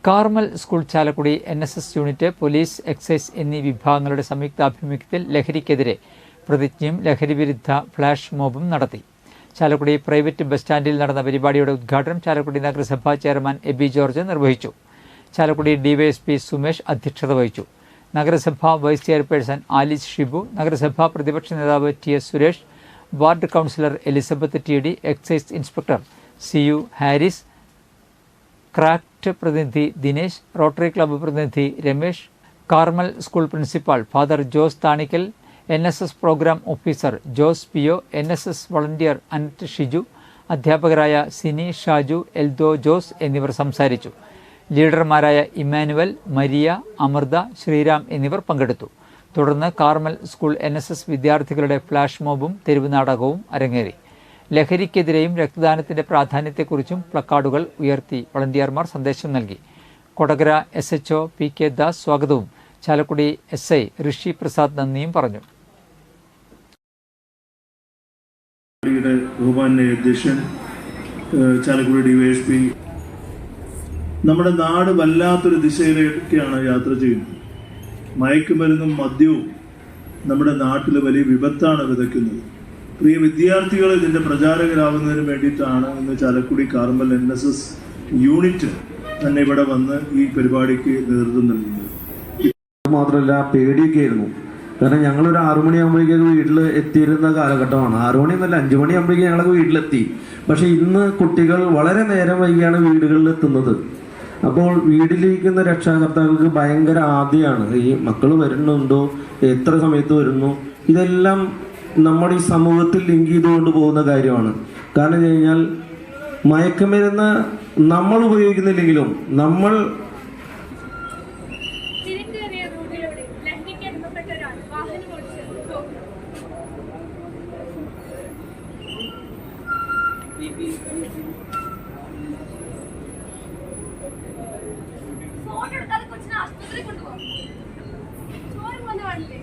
Carmel school Chalakudy NSS unit, police, excise എന്നീ വിഭാഗങ്ങളുടെ സംയുക്താഭിമുഖ്യത്തിൽ ലഹരിക്കെതിരെ പ്രതിജ്ഞയും ലഹരിവിരുദ്ധ ഫ്ലാഷ് മോബും നടത്തി. ചാലക്കുടി പ്രൈവറ്റ് ബസ് സ്റ്റാൻഡിൽ നടന്ന പരിപാടിയുടെ ഉദ്ഘാടനം ചാലക്കുടി നഗരസഭാ ചെയർമാൻ എബി ജോർജ് നിർവഹിച്ചു. ചാലക്കുടി ഡിവൈഎസ്പി സുമേഷ് അധ്യക്ഷത വഹിച്ചു. നഗരസഭാ വൈസ് ചെയർപേഴ്സൺ ആലിസ് ഷിബു, നഗരസഭാ പ്രതിപക്ഷ നേതാവ് TS Suresh, ward councillor Elizabeth TD, excise inspector CU Haris, craft പ്രതിനിധി ദിനേശ്, റോട്ടറി ക്ലബ്ബ് പ്രതിനിധി Ramesh, Carmel school principal father Jose Thanikkal, NSS programme officer Jose PO, NSS volunteer Annette Shiju, അധ്യാപകരായ സിനി, ഷാജു, എൽദോ ജോസ് എന്നിവർ സംസാരിച്ചു. ലീഡർമാരായ ഇമ്മാനുവൽ, മരിയ, അമൃത, ശ്രീരാം എന്നിവർ പങ്കെടുത്തു. തുടർന്ന് കാർമൽ സ്കൂൾ NSS വിദ്യാർത്ഥികളുടെ ഫ്ലാഷ് മോബും തെരുവ് നാടകവും അരങ്ങേറി. ലഹരിക്കെതിരെയും രക്തദാനത്തിന്റെ പ്രാധാന്യത്തെക്കുറിച്ചും പ്ലക്കാർഡുകൾ ഉയർത്തി വളണ്ടിയർമാർ സന്ദേശം നൽകി. കൊടകര SHO PK ദാസ് സ്വാഗതവും ചാലക്കുടി SI ഋഷി പ്രസാദ് നന്ദിയും പറഞ്ഞു. ചാലക്കുടി DYSP നമ്മുടെ നാട് വല്ലാത്തൊരു ദിശയിലേക്കാണ് യാത്ര ചെയ്യുന്നത്. മയക്കുമരുന്നും മദ്യവും നമ്മുടെ നാട്ടിൽ വലിയ വിപത്താണ് വിതയ്ക്കുന്നത്. പ്രിയ വിദ്യാർത്ഥികൾ ഇതിൻ്റെ പ്രചാരകരാകുന്നതിന് വേണ്ടിയിട്ടാണ് ഇന്ന് ചാലക്കുടി കാർമൽ NSS യൂണിറ്റ് തന്നെ ഇവിടെ വന്ന് ഈ പരിപാടിക്ക് നേതൃത്വം നൽകുന്നത്. മാത്രമല്ല, പേടിയൊക്കെ ആയിരുന്നു. കാരണം ഞങ്ങളൊരു 6 മണിയാകുമ്പോഴേക്കും വീട്ടിൽ എത്തിയിരുന്ന കാലഘട്ടമാണ്. 6 മണിയൊന്നുമല്ല, 5 മണിയാകുമ്പോഴേക്കും ഞങ്ങളൊക്കെ വീട്ടിലെത്തി. പക്ഷെ ഇന്ന് കുട്ടികൾ വളരെ നേരം വൈകിയാണ് വീടുകളിൽ എത്തുന്നത്. അപ്പോൾ വീട്ടിലിരിക്കുന്ന രക്ഷാകർത്താക്കൾക്ക് ഭയങ്കര ആദ്യമാണ് ഈ മക്കൾ വരുന്നുണ്ടോ, എത്ര സമയത്ത് വരുന്നു, ഇതെല്ലാം നമ്മുടെ ഈ സമൂഹത്തിൽ ലിങ്ക് ചെയ്തുകൊണ്ട് പോകുന്ന കാര്യമാണ്. കാരണം എന്ന് കഴിഞ്ഞാൽ മയക്കുമരുന്ന് നമ്മൾ ഉപയോഗിക്കുന്നില്ലെങ്കിലും നമ്മൾ ഫോൺ എടുത്താൽ കൊച്ചിനെ ആശുപത്രി കൊണ്ടുപോകാം. ചോറ് പോലെ പാടില്ലേ?